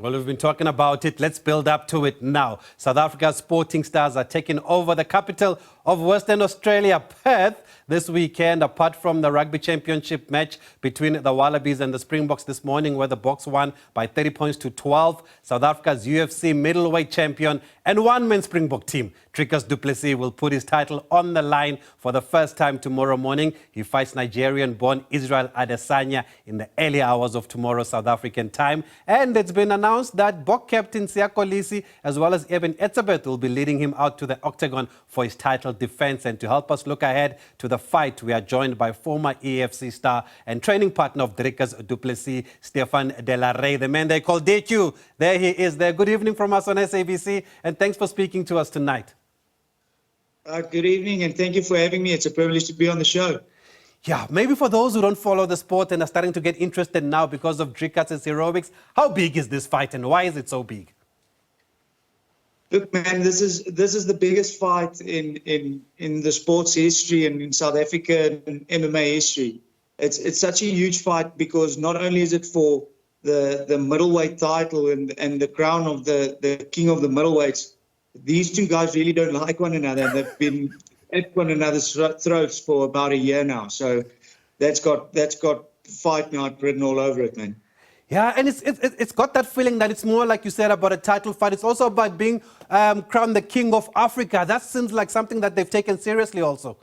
Well, we've been talking about it. Let's build up to it now. South Africa's sporting stars are taking over the capital of Western Australia, Perth, this weekend. Apart from the Rugby Championship match between the Wallabies and the Springboks this morning, where the Boks won by 30 points to 12, South Africa's UFC middleweight champion and one-man Springbok team, Dricus du Plessis, will put his title on the line for the first time tomorrow morning. He fights Nigerian-born Israel Adesanya in the early hours of tomorrow, South African time. And it's been announced that Boks captain Kolisi, as well as Eben Etzebeth, will be leading him out to the octagon for his title defense. And to help us look ahead to the fight, we are joined by former EFC star and training partner of Dricus du Plessis, Stefan De La Rey, the man they call DQ. There he is there. Good evening from us on SABC, and thanks for speaking to us tonight. Good evening, and thank you for having me. It's a privilege to be on the show. Yeah, maybe for those who don't follow the sport and are starting to get interested now because of Dricus' aerobics, how big is this fight and why is it so big? Look, man, this is the biggest fight in the sports history and in South Africa and MMA history. It's such a huge fight because not only is it for the middleweight title and the crown of the king of the middleweights. These two guys really don't like one another. They've been at one another's throats for about a year now. So that's got fight night written all over it, man. Yeah, and it's got that feeling that it's more, like you said, about a title fight. It's also about being crowned the king of Africa. That seems like something that they've taken seriously also.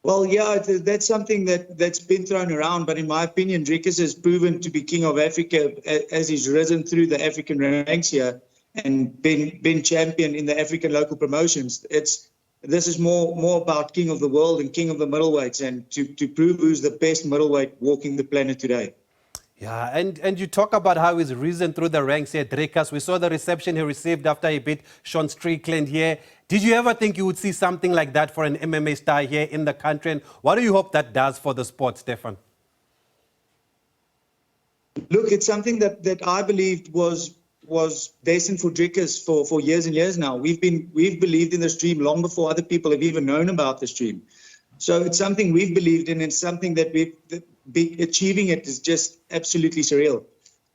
Well, yeah, that's something that's been thrown around. But in my opinion, Dricus has proven to be king of Africa as he's risen through the African ranks here and been champion in the African local promotions. This is more about king of the world and king of the middleweights, and to prove who's the best middleweight walking the planet today. Yeah, and you talk about how he's risen through the ranks here, Dricus. We saw the reception he received after he beat Sean Strickland here. Did you ever think you would see something like that for an MMA star here in the country? And what do you hope that does for the sport, Stefan? Look, it's something that I believed was destined for Dricus for years and years now. We've believed in this dream long before other people have even known about this dream. So it's something we've believed in, and something that achieving it is just absolutely surreal.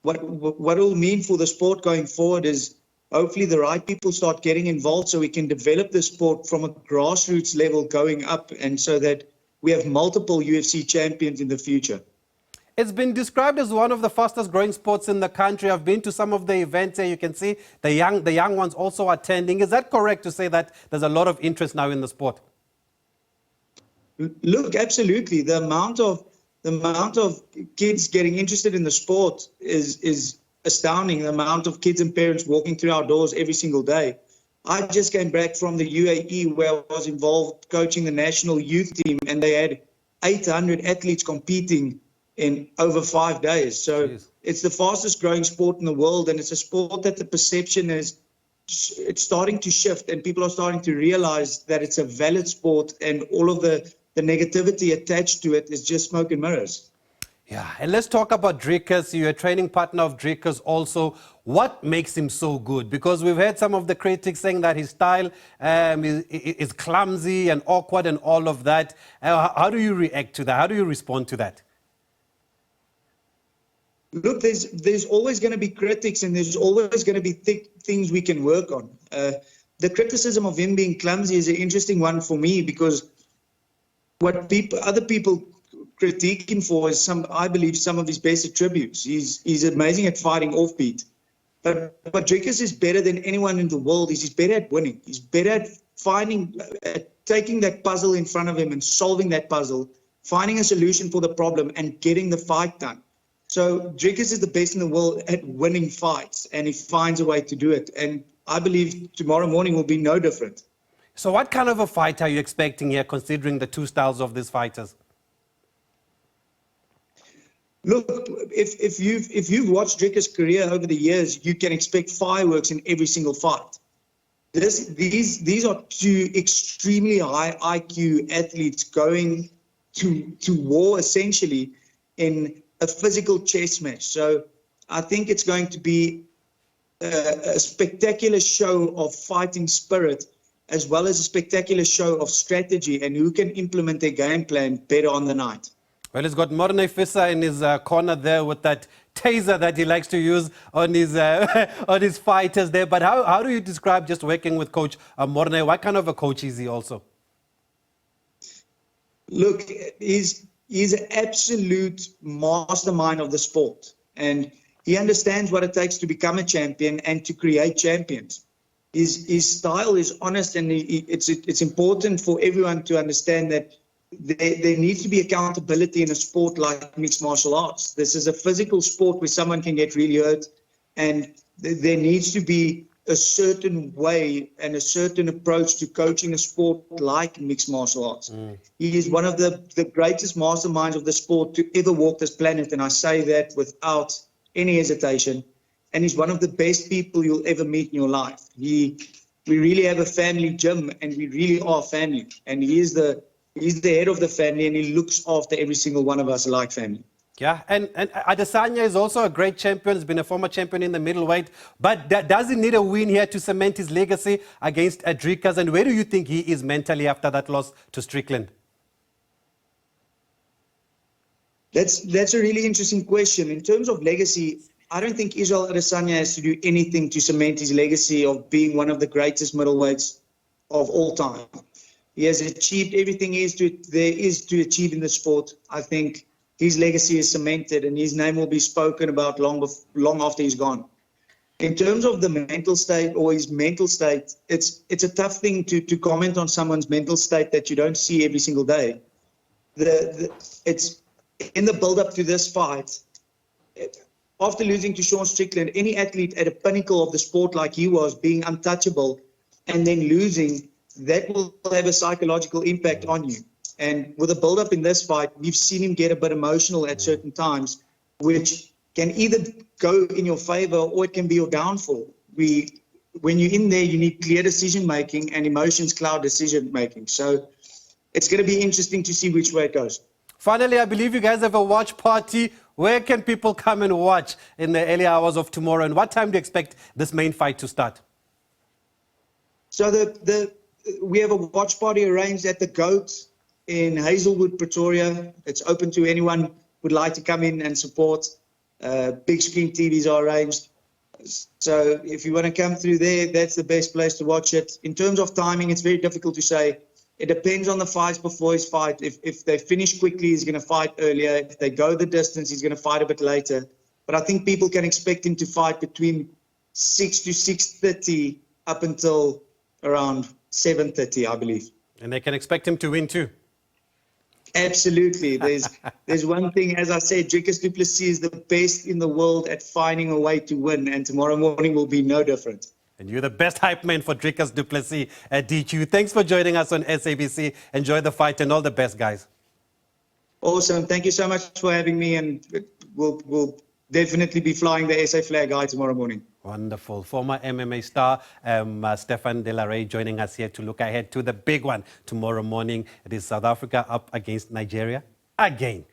What it will mean for the sport going forward is hopefully the right people start getting involved so we can develop the sport from a grassroots level going up, and so that we have multiple UFC champions in the future. It's been described as one of the fastest growing sports in the country. I've been to some of the events here. You can see the young ones also attending. Is that correct to say that there's a lot of interest now in the sport? Look, absolutely. The amount of kids getting interested in the sport is astounding. The amount of kids and parents walking through our doors every single day. I just came back from the UAE where I was involved coaching the national youth team, and they had 800 athletes competing in over 5 days. So It's the fastest growing sport in the world, and it's a sport that the perception it's starting to shift, and people are starting to realize that it's a valid sport, and all of the negativity attached to it is just smoke and mirrors. Yeah, and let's talk about Dricus. You're a training partner of Dricus also. What makes him so good? Because we've heard some of the critics saying that his style is clumsy and awkward and all of that. How do you react to that? How do you respond to that? Look, there's always going to be critics, and there's always going to be things we can work on. The criticism of him being clumsy is an interesting one for me, because what other people critique him for is I believe some of his best attributes. He's amazing at fighting offbeat. But Dricus is better than anyone in the world. He's better at winning. He's better at taking that puzzle in front of him and solving that puzzle, finding a solution for the problem and getting the fight done. So Dricus is the best in the world at winning fights, and he finds a way to do it. And I believe tomorrow morning will be no different. So what kind of a fight are you expecting here, considering the two styles of these fighters? Look, if you've watched Dricus' career over the years, you can expect fireworks in every single fight. These are two extremely high IQ athletes going to war, essentially, in a physical chess match. So I think it's going to be a spectacular show of fighting spirit, as well as a spectacular show of strategy and who can implement their game plan better on the night. Well, he's got Mour in his corner there with that taser that he likes to use on his on his fighters there. But how do you describe just working with Coach Mour? What kind of a coach is he also? Look, he's an absolute mastermind of the sport, and he understands what it takes to become a champion and to create champions. His style is honest, and it's important for everyone to understand that there needs to be accountability in a sport like mixed martial arts. This is a physical sport where someone can get really hurt, and there needs to be a certain way and a certain approach to coaching a sport like mixed martial arts. He is one of the greatest masterminds of the sport to ever walk this planet, and I say that without any hesitation. And he's one of the best people you'll ever meet in your life. We really have a family gym, and we really are family. And he's the head of the family, and he looks after every single one of us like family. Yeah, and Adesanya is also a great champion. He's been a former champion in the middleweight. But does he need a win here to cement his legacy against Dricus? And where do you think he is mentally after that loss to Strickland? That's a really interesting question. In terms of legacy, I don't think Israel Adesanya has to do anything to cement his legacy of being one of the greatest middleweights of all time. He has achieved everything there is to achieve in the sport. I think his legacy is cemented, and his name will be spoken about long after he's gone. In terms of the mental state or his mental state, it's a tough thing to comment on someone's mental state that you don't see every single day. It's in the build-up to this fight. After losing to Sean Strickland, any athlete at a pinnacle of the sport like he was, being untouchable, and then losing, that will have a psychological impact on you. And with a build-up in this fight, we've seen him get a bit emotional at certain times, which can either go in your favor or it can be your downfall. When you're in there, you need clear decision-making, and emotions cloud decision-making. So it's going to be interesting to see which way it goes. Finally, I believe you guys have a watch party. Where can people come and watch in the early hours of tomorrow? And what time do you expect this main fight to start? So we have a watch party arranged at the Goat in Hazelwood, Pretoria. It's open to anyone who would like to come in and support. Big screen TVs are arranged. So if you want to come through there, that's the best place to watch it. In terms of timing, it's very difficult to say. It depends on the fights before his fight. If they finish quickly, he's going to fight earlier. If they go the distance, he's going to fight a bit later. But I think people can expect him to fight between 6 to 6:30 up until around 7:30, I believe. And they can expect him to win too. Absolutely. There's one thing, as I said, Dricus du Plessis is the best in the world at finding a way to win, and tomorrow morning will be no different. And you're the best hype man for Dricus du Plessis at DQ. Thanks for joining us on SABC. Enjoy the fight, and all the best, guys. Awesome. Thank you so much for having me, and we'll definitely be flying the SA flag high tomorrow morning. Wonderful. Former MMA star Stefan De La Rey joining us here to look ahead to the big one tomorrow morning. It is South Africa up against Nigeria again.